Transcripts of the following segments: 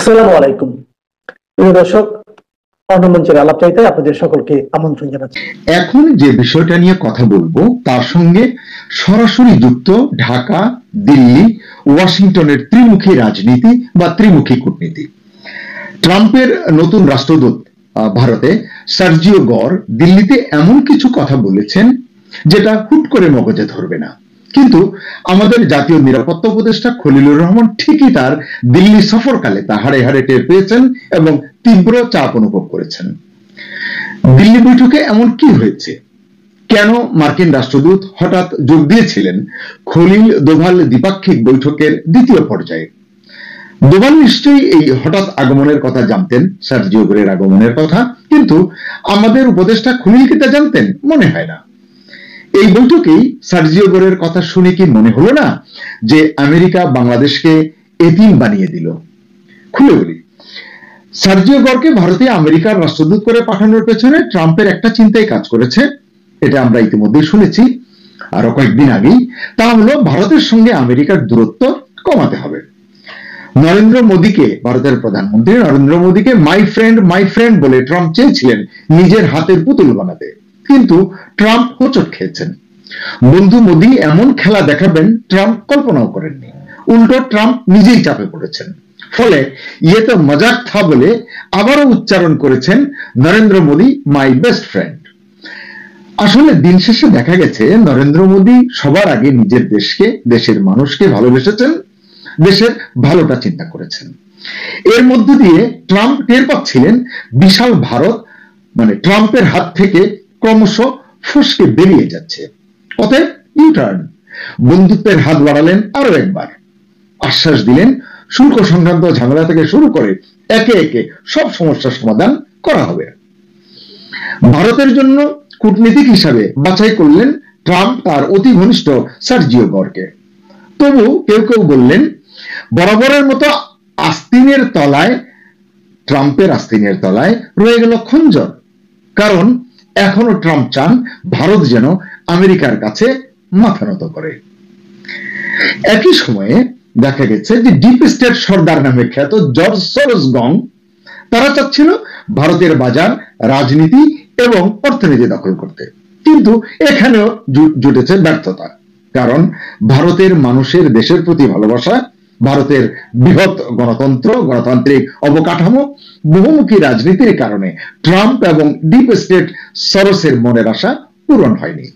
আসসালামু আলাইকুম প্রিয় দর্শক, অন্নমঞ্চের আলাপচারিতে আপনাদের সকলকে আমন্ত্রণ জানাচ্ছি। এখন যে বিষয়টা নিয়ে কথা বলবো তার সঙ্গে সরাসরি যুক্ত ঢাকা, দিল্লি, ওয়াশিংটনের ত্রিমুখী রাজনীতি বা ত্রিমুখী কূটনীতি। ট্রাম্পের নতুন রাষ্ট্রদূত ভারতে সার্জিও গর দিল্লিতে এমন কিছু কথা বলেছেন যেটা হুট করে মগজে ধরবে না, কিন্তু আমাদের জাতীয় নিরাপত্তা উপদেষ্টা খলিলুর রহমান ঠিকই তার দিল্লি সফরকালে তা হাড়ে হাড়ে টের পেয়েছেন এবং তীব্র চাপ অনুভব করেছেন। দিল্লি বৈঠকে এমন কি হয়েছে, কেন মার্কিন রাষ্ট্রদূত হঠাৎ যোগ দিয়েছিলেন খলিল দোভাল দ্বিপাক্ষিক বৈঠকের দ্বিতীয় পর্যায়ে? দোভাল নিশ্চয়ই এই হঠাৎ আগমনের কথা জানতেন, সার্জিও গরের আগমনের কথা, কিন্তু আমাদের উপদেষ্টা খলিল কি তা জানতেন? মনে হয় না। এই বৈঠকেই সার্জিও গরের কথা শুনে কি মনে হলো না যে আমেরিকা বাংলাদেশকে এতিম বানিয়ে দিল? খুলে বলি, সার্জিও গরকে ভারতে আমেরিকার রাষ্ট্রদূত করে পাঠানোর পেছনে ট্রাম্পের একটা চিন্তাই কাজ করেছে, এটা আমরা ইতিমধ্যেই শুনেছি আরো কয়েকদিন আগেই। তা হলো ভারতের সঙ্গে আমেরিকার দূরত্ব কমাতে হবে। নরেন্দ্র মোদীকে, ভারতের প্রধানমন্ত্রী নরেন্দ্র মোদীকে মাই ফ্রেন্ড বলে ট্রাম্প চেয়েছিলেন নিজের হাতের পুতুল বানাতে, কিন্তু ট্রাম্প হোঁচট খেয়েছেন। বন্ধু মোদী এমন খেলা দেখাবেন ট্রাম্প কল্পনাও করেননি, উল্টো ট্রাম্প নিজেই চাপে পড়েছেন। ফলে ইয়ে তো মজাক থা বলে আবারও উচ্চারণ করেছেন Narendra Modi my best friend. আসলে দিন শেষে দেখা গেছে নরেন্দ্র মোদী সবার আগে নিজের দেশকে, দেশের মানুষকে ভালোবেসেছেন, দেশের ভালোটা চিন্তা করেছেন। এর মধ্য দিয়ে ট্রাম্প টের পাচ্ছিলেন বিশাল ভারত মানে ট্রাম্পের হাত থেকে ক্রমশ ফসকে বেরিয়ে যাচ্ছে। অতএব ইউটার্ন, বন্ধুত্বের হাত বাড়ালেন আরো একবার, আশ্বাস দিলেন শুল্ক সংক্রান্ত ঝামেলা থেকে শুরু করে একে একে সব সমস্যার সমাধান করা হবে। ভারতের জন্য কূটনীতিক হিসাবে বাছাই করলেন ট্রাম্প তার অতি ঘনিষ্ঠ সার্জিও গরকে। তবু কেউ কেউ বললেন বরাবরের মতো আস্তিনের তলায়, ট্রাম্পের আস্তিনের তলায় রয়ে গেল খঞ্জর, কারণ এখনো ট্রাম্প চান ভারত যেন আমেরিকার কাছে মাথা নত করে। একই সময়ে দেখা গেছে যে ডিপ স্টেট সর্দার নামে খ্যাত জর্জ সরোজ গং, তারা চাচ্ছিল ভারতের বাজার, রাজনীতি এবং অর্থনীতি দখল করতে, কিন্তু এখানেও জুটেছে ব্যর্থতা। কারণ ভারতের মানুষের দেশের প্রতি ভালোবাসা, ভারতের বৃহৎ গণতন্ত্র, গণতান্ত্রিক অবকাঠামো, বহুমুখী রাজনীতির কারণে ট্রাম্প এবং ডিপ স্টেট সরোসের মনের আশা পূরণ হয়নি।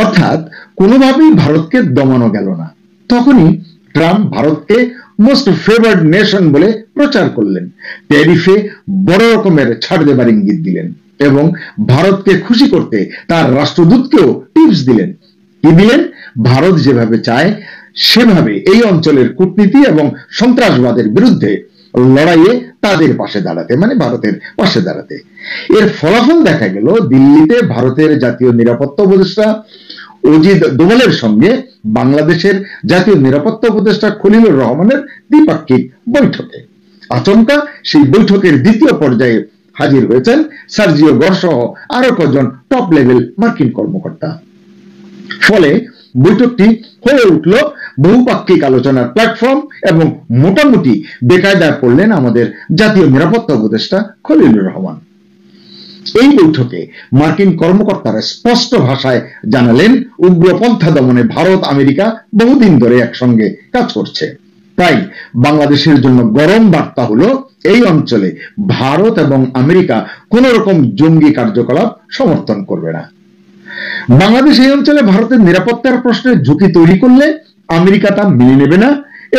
অর্থাৎ কোনোভাবেই ভারতকে দমানো গেল না। তখনই ট্রাম্প ভারতকে মোস্ট ফেভার্ড নেশন বলে প্রচার করলেন, ট্যারিফে বড় রকমের ছাড় দেবার ইঙ্গিত দিলেন এবং ভারতকে খুশি করতে তার রাষ্ট্রদূতকেও টিপস দিলেন। কি দিলেন? ভারত যেভাবে চায় সেভাবে এই অঞ্চলের কূটনীতি এবং সন্ত্রাসবাদের বিরুদ্ধে লড়াইয়ে তাদের পাশে দাঁড়াতে, মানে ভারতের পাশে দাঁড়াতে। এর ফলাফল দেখা গেল দিল্লিতে ভারতের জাতীয় নিরাপত্তা উপদেষ্টা অজিত দোভালের সঙ্গে বাংলাদেশের জাতীয় নিরাপত্তা উপদেষ্টা খলিলুর রহমানের দ্বিপাক্ষিক বৈঠকে। আচমকা সেই বৈঠকের দ্বিতীয় পর্যায়ে হাজির হয়েছেন সার্জিও গর সহ আরো কয়েকজন টপ লেভেল মার্কিন কর্মকর্তা। ফলে বৈঠকটি হয়ে উঠল বহুপাক্ষিক আলোচনার প্ল্যাটফর্ম এবং মোটামুটি বেকায়দায় পড়লেন আমাদের জাতীয় নিরাপত্তা উপদেষ্টা খলিলুর রহমান। এই বৈঠকে মার্কিন কর্মকর্তারা স্পষ্ট ভাষায় জানালেন উগ্রপন্থা দমনে ভারত আমেরিকা বহুদিন ধরে একসঙ্গে কাজ করছে। তাই বাংলাদেশের জন্য গরম বার্তা হলো এই অঞ্চলে ভারত এবং আমেরিকা কোন রকম জঙ্গি কার্যকলাপ সমর্থন করবে না। বাংলাদেশ এই অঞ্চলে ভারতের নিরাপত্তার প্রশ্নে ঝুঁকি তৈরি করলে আমেরিকা তা মেনে নেবে না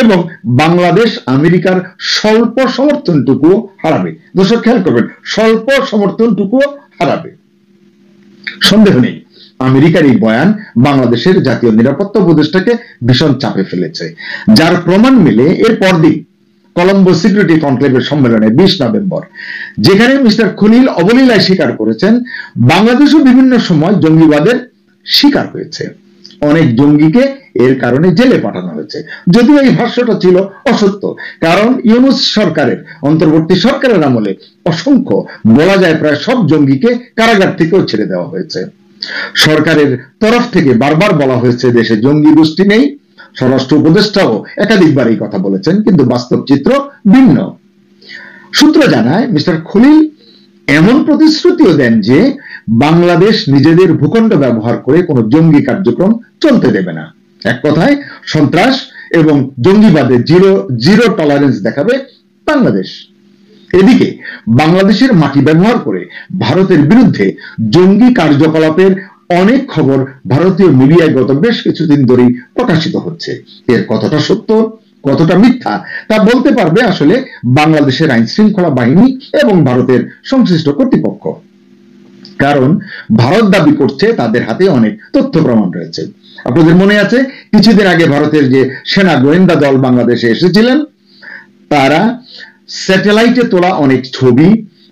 এবং বাংলাদেশ আমেরিকার স্বল্প সমর্থনটুকু হারাবে। দর্শক খেয়াল করবেন, স্বল্প সমর্থনটুকু হারাবে। সন্দেহ নেই আমেরিকার এই বয়ান বাংলাদেশের জাতীয় নিরাপত্তা উপদেষ্টাকে ভীষণ চাপে ফেলেছে, যার প্রমাণ মেলে এর পরদিন কলম্বো সিকিউরিটি কনক্লেভের সম্মেলনে 20 নভেম্বর, যেখানে মিস্টার খলিল অবলীলায় স্বীকার করেছেন বাংলাদেশও বিভিন্ন সময় জঙ্গিবাদের শিকার হয়েছে, অনেক জঙ্গিকে এর কারণে জেলে পাঠানো হয়েছে। যদিও এই ভাষ্যটা ছিল অসত্য, কারণ ইউনূস সরকারের, অন্তর্বর্তী সরকারের আমলে অসংখ্য, বলা যায় প্রায় সব জঙ্গিকে কারাগার থেকেও ছেড়ে দেওয়া হয়েছে। সরকারের তরফ থেকে বারবার বলা হয়েছে দেশে জঙ্গি গোষ্ঠী নেই, স্বরাষ্ট্র উপদেষ্টাও একাধিকবার এই কথা বলেছেন, কিন্তু বাস্তব চিত্র ভিন্ন। সূত্র জানায় মিস্টার খলিল এমন প্রতিশ্রুতিও দেন যে বাংলাদেশ নিজেদের ভূখণ্ড ব্যবহার করে কোনো জঙ্গি কার্যক্রম চলতে দেবে না। এক কথায় সন্ত্রাস এবং জঙ্গিবাদে জিরো টলারেন্স দেখাবে বাংলাদেশ। এদিকে বাংলাদেশের মাটি ব্যবহার করে ভারতের বিরুদ্ধে জঙ্গি কার্যকলাপের অনেক খবর ভারতীয় মিডিয়ায় গত বেশ কিছুদিন ধরেই প্রকাশিত হচ্ছে। এর কতটা সত্য কতটা মিথ্যা তা বলতে পারবে আসলে বাংলাদেশের আইন শৃঙ্খলা বাহিনী এবং ভারতের সংশ্লিষ্ট কর্তৃপক্ষ। কারণ ভারত দাবি করছে তাদের হাতে অনেক তথ্য প্রমাণ রয়েছে। আপনাদের মনে আছে কিছুদিন আগে ভারতের যে সেনা গোয়েন্দা দল বাংলাদেশে এসেছিলেন, তারা স্যাটেলাইটে তোলা অনেক ছবি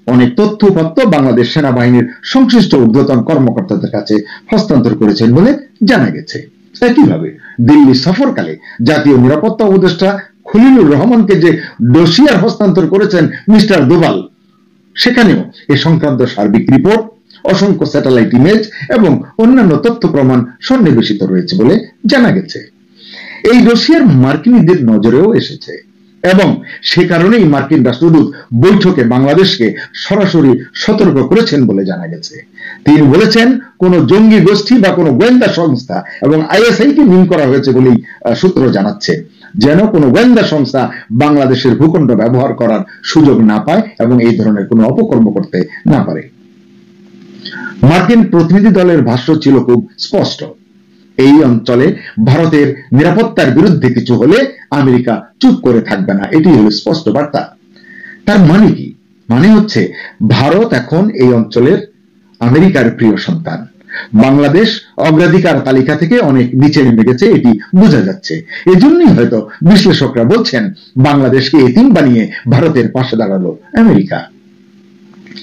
অনেক তথ্য উপাত্ত বাংলাদেশ সেনাবাহিনীর সংশ্লিষ্ট ঊর্ধ্বতন কর্মকর্তাদের কাছে হস্তান্তর করেছেন বলে জানা গেছে। একইভাবে দিল্লি সফরকালে জাতীয় নিরাপত্তা উপদেষ্টা খলিলুর রহমানকে যে ডোসিয়ার হস্তান্তর করেছেন মিস্টার দোভাল, সেখানেও এ সংক্রান্ত সার্বিক রিপোর্ট, অসংখ্য স্যাটেলাইট ইমেজ এবং অন্যান্য তথ্য প্রমাণ সন্নিবেশিত রয়েছে বলে জানা গেছে। এই ডোসিয়ার মার্কিনীদের নজরেও এসেছে এবং সে কারণেই মার্কিন রাষ্ট্রদূত বৈঠকে বাংলাদেশকে সরাসরি সতর্ক করেছেন বলে জানা গেছে। তিনি বলেছেন কোন জঙ্গি গোষ্ঠী বা কোন গোয়েন্দা সংস্থা এবং আইএসআই কে লিঙ্ক করা হয়েছে বলেই সূত্র জানাচ্ছে, যেন কোন গোয়েন্দা সংস্থা বাংলাদেশের ভূখণ্ড ব্যবহার করার সুযোগ না পায় এবং এই ধরনের কোনো অপকর্ম করতে না পারে। মার্কিন প্রতিনিধি দলের ভাষ্য ছিল খুব স্পষ্ট, এই অঞ্চলে ভারতের নিরাপত্তার বিরুদ্ধে কিছু হলে আমেরিকা চুপ করে থাকবে না, এটি হলো স্পষ্ট বার্তা। তার মানে কি? মানে হচ্ছে ভারত এখন এই অঞ্চলের আমেরিকার প্রিয় সন্তান। বাংলাদেশ অগ্রাধিকার তালিকা থেকে অনেক নিচে নেমে গেছে, এটি বোঝা যাচ্ছে। এজন্যই হয়তো বিশ্লেষকরা বলছেন বাংলাদেশকে এতিম বানিয়ে ভারতের পাশে দাঁড়ালো আমেরিকা।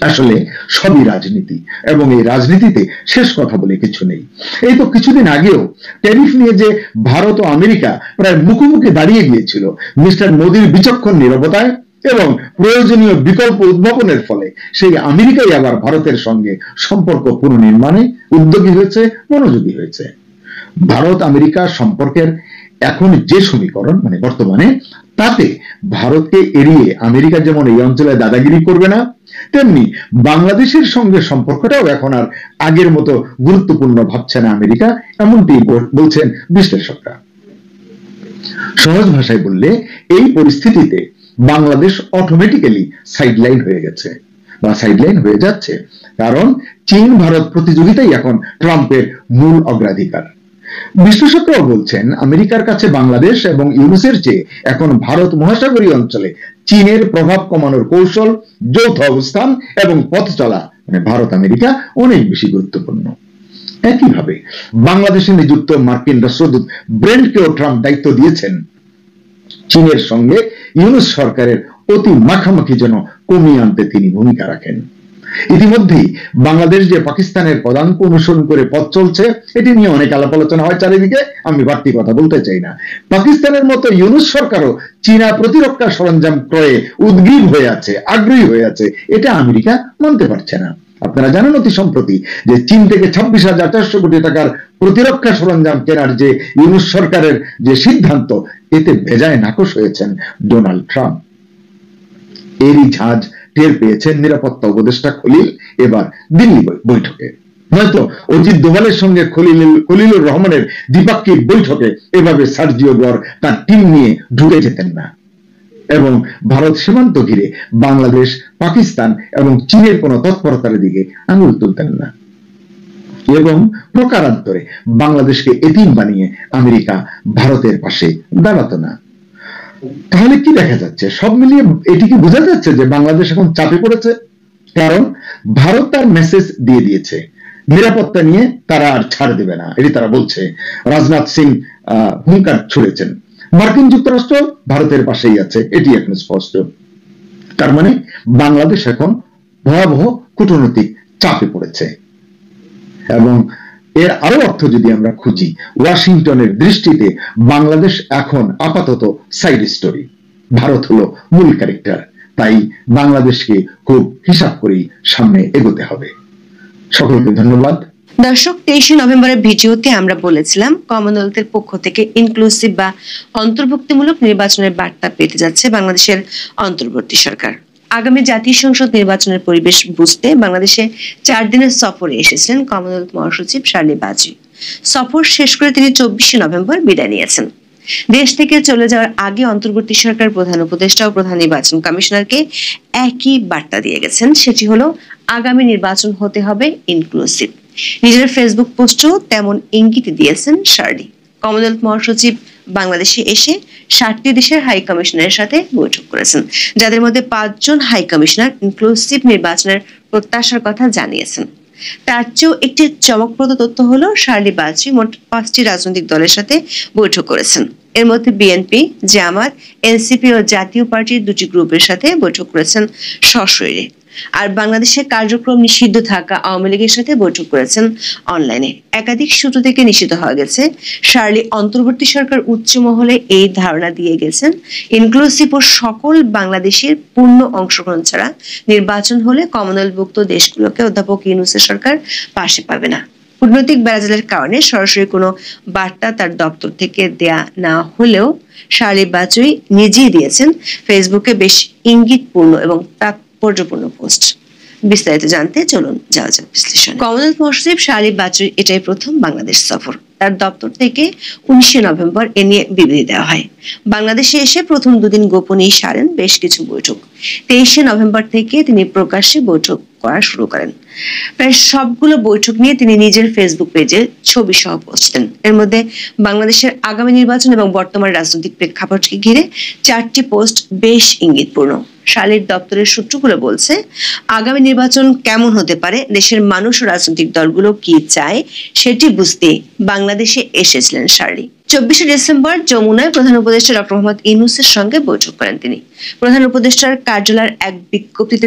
আসলে সবই রাজনীতি এবং এই রাজনীতিতে শেষ কথা বলে কিছু নেই। এই তো কিছুদিন আগেও ট্যারিফ নিয়ে যে ভারত ও আমেরিকা প্রায় মুখোমুখি দাঁড়িয়ে গিয়েছিল, মিস্টার মোদির বিচক্ষণ নীরবতায় এবং প্রয়োজনীয় বিকল্প উদ্ভাবনের ফলে সেই আমেরিকাই আবার ভারতের সঙ্গে সম্পর্ক পুনর্নির্মাণে উদ্যোগী হয়েছে, মনোযোগী হয়েছে। ভারত আমেরিকা সম্পর্কের এখন যে সমীকরণ মানে বর্তমানে, তাতে ভারতকে এড়িয়ে আমেরিকা যেমন এই অঞ্চলে দাদাগিরি করবে না, তেমনি বাংলাদেশের সঙ্গে সম্পর্কটাও এখন আর আগের মতো গুরুত্বপূর্ণ ভাবছে না আমেরিকা, এমনটি বলছেন বিশ্লেষকরা। সহজ ভাষায় বললে এই পরিস্থিতিতে বাংলাদেশ অটোমেটিক্যালি সাইডলাইন হয়ে গেছে বা সাইডলাইন হয়ে যাচ্ছে, কারণ চীন ভারত প্রতিযোগিতাই এখন ট্রাম্পের মূল অগ্রাধিকার। বিশ্লেষকরাও বলছেন আমেরিকার কাছে বাংলাদেশ এবং ইউনুসের চেয়ে এখন ভারত মহাসাগরীয় অঞ্চলে চীনের প্রভাব কমানোর কৌশল, যৌথ অবস্থান এবং পথ চলা মানে ভারত আমেরিকা অনেক বেশি গুরুত্বপূর্ণ। একইভাবে বাংলাদেশে নিযুক্ত মার্কিন রাষ্ট্রদূত ব্রেন্টকেও ট্রাম্প দায়িত্ব দিয়েছেন চীনের সঙ্গে ইউনুস সরকারের অতি মাখামাখি যেন কমিয়ে আনতে তিনি ভূমিকা রাখেন। ইতিমধ্যেই বাংলাদেশ যে পাকিস্তানের পদাঙ্ক অনুসরণ করে পথ চলছে, এটি নিয়ে অনেক আলাপ আলোচনা হয় চারিদিকে, আমি বাড়তি কথা বলতে চাই না। পাকিস্তানের মতো ইউনুস সরকারও চীনা প্রতিরক্ষা সরঞ্জাম ক্রয়ে উদ্গ্রীব হয়ে আছে, আগ্রহী হয়ে আছে, এটা আমেরিকা মানতে পারছে না। আপনারা জানেন অতি সম্প্রতি যে চীন থেকে 26,400 কোটি টাকার প্রতিরক্ষা সরঞ্জাম কেনার যে ইউনুস সরকারের যে সিদ্ধান্ত, এতে বেজায় নাকশ হয়েছেন ডোনাল্ড ট্রাম্প। এরই ঝাঁজ টের পেয়েছেন নিরাপত্তা উপদেষ্টা খলিল এবার দিল্লি বৈঠকে। নয়তো অজিত দোভালের সঙ্গে খলিলুর রহমানের দ্বিপাক্ষিক বৈঠকে এভাবে সার্জিও গর তার টিম নিয়ে ঢুকে যেতেন না এবং ভারত সীমান্ত ঘিরে বাংলাদেশ, পাকিস্তান এবং চীনের কোন তৎপরতার দিকে আঙুল তুলতেন না এবং প্রকারান্তরে বাংলাদেশকে এতিম বানিয়ে আমেরিকা ভারতের পাশে দাঁড়াতো না। তাহলে কি দেখা যাচ্ছে? সব মিলিয়ে এটি কি বোঝা যাচ্ছে যে বাংলাদেশ এখন চাপে পড়েছে? কারণ ভারত তার মেসেজ দিয়ে দিয়েছে, নিরাপত্তা নিয়ে তারা আর ছাড় দেবে না, এটি তারা বলছে। রাজনাথ সিং হুঙ্কার ছুড়েছেন, মার্কিন যুক্তরাষ্ট্র ভারতের পাশেই আছে, এটি এখন স্পষ্ট। তার মানে বাংলাদেশ এখন ভয়াবহ কূটনৈতিক চাপে পড়েছে। এবং এর আরো অর্থ যদি আমরা খুঁজি, ওয়াশিংটনের দৃষ্টিতে বাংলাদেশ এখন আপাতত সাইড স্টোরি, ভারত হলো মূল ক্যারেক্টার। তাই বাংলাদেশকে খুব হিসাব করেই সামনে এগোতে হবে। সকলকে ধন্যবাদ। দর্শক, 23শে নভেম্বরের ভিডিওতে আমরা বলেছিলাম কমনওয়েলথের পক্ষ থেকে ইনক্লুসিভ বা অন্তর্ভুক্তিমূলক নির্বাচনের বার্তা পেতে যাচ্ছে বাংলাদেশের অন্তর্বর্তী সরকার। আগামী জাতীয় সংসদ নির্বাচনের পরিবেশ বুঝতে বাংলাদেশে 4 দিনের সফরে এসেছিলেন কমনওয়েলথ মহাসচিব শার্লি বাজী। সফর শেষ করে তিনি 24 নভেম্বর বিদায় নিয়েছেন। দেশ থেকে চলে যাওয়ার আগে অন্তর্বর্তী সরকার প্রধান উপদেষ্টা ও প্রধান নির্বাচন কমিশনারকে একই বার্তা দিয়ে গেছেন, সেটি হলো আগামী নির্বাচন হতে হবে ইনক্লুসিভ। নিজের ফেসবুক পোস্টেও তেমন ইঙ্গিত দিয়েছেন শার্লি। কমনওয়েলথ মহাসচিব বাংলাদেশে এসে 60টি দেশের হাই কমিশনারের সাথে বৈঠক করেছেন, যাদের মধ্যে 5 জন হাই কমিশনার ইনক্লুসিভ নির্বাচনের প্রত্যাশার কথা জানিয়েছেন। তার চেয়েও একটি চমকপ্রদ তথ্য হলো শার্লি বাজী মোট 5টি রাজনৈতিক দলের সাথে বৈঠক করেছেন। এর মধ্যে বিএনপি, জামাত, এনসিপি ও জাতীয় পার্টির 2টি গ্রুপের সাথে বৈঠক করেছেন সশরীরে। আর বাংলাদেশে কার্যক্রম নিষিদ্ধ থাকা আওয়ামী লীগের সাথে বৈঠক করেছেন অনলাইনে। একাধিক সূত্র থেকে নিশ্চিত হওয়া গেছে, শার্লি অন্তর্বর্তী সরকার উচ্চ মহলে এই ধারণা দিয়ে গেছেন, ইনক্লুসিভ ও সকল বাংলাদেশের পূর্ণ অংশগ্রহণ ছাড়া নির্বাচন হলে কমনওয়েলথভুক্ত দেশগুলোকে অধ্যাপক ইউনূসের সরকার পাশে পাবে না। কূটনৈতিক বেড়াজালের কারণে সরাসরি কোনো বার্তা তার দপ্তর থেকে দেয়া না হলেও শার্লি বাজী নিজেই দিয়েছেন ফেসবুকে বেশ ইঙ্গিতপূর্ণ এবং তাৎপর্যপূর্ণ পোস্ট। বিস্তারিত জানতে চলুন যাওয়া যাক বিশ্লেষণ। কমনওয়েলথ মহাসচিব শার্লি বাজীর এটাই প্রথম বাংলাদেশ সফর। তার দপ্তর থেকে 19 নভেম্বর এ নিয়ে বিবৃতি দেওয়া হয়। বাংলাদেশে এসে প্রথম 2 দিন গোপনেই সারেন বেশ কিছু বৈঠক। 23 নভেম্বর থেকে তিনি প্রকাশ্যে বৈঠক করা শুরু করেন। প্রায় সবগুলো বৈঠক নিয়ে তিনি নিজের ফেসবুক পেজে ছবি সহ পোস্ট দেন। এর মধ্যে বাংলাদেশের আগামী নির্বাচন এবং বর্তমান রাজনৈতিক প্রেক্ষাপটকে ঘিরে 4টি পোস্ট বেশ ইঙ্গিতপূর্ণ। শার্লির দপ্তরের সূত্রগুলো বলছে, আগামী নির্বাচন কেমন হতে পারে, দেশের মানুষ ও রাজনৈতিক দলগুলো কি চায় সেটি বুঝতে বাংলাদেশে এসেছিলেন শার্লি। 24 ডিসেম্বর যমুনায় প্রধান উপদেষ্টা ডক্টর মোহাম্মদ ইউনূসের সঙ্গে বৈঠক করেন তিনি। প্রধান উপদেষ্টার কার্যালয়ের এক বিজ্ঞপ্তিতে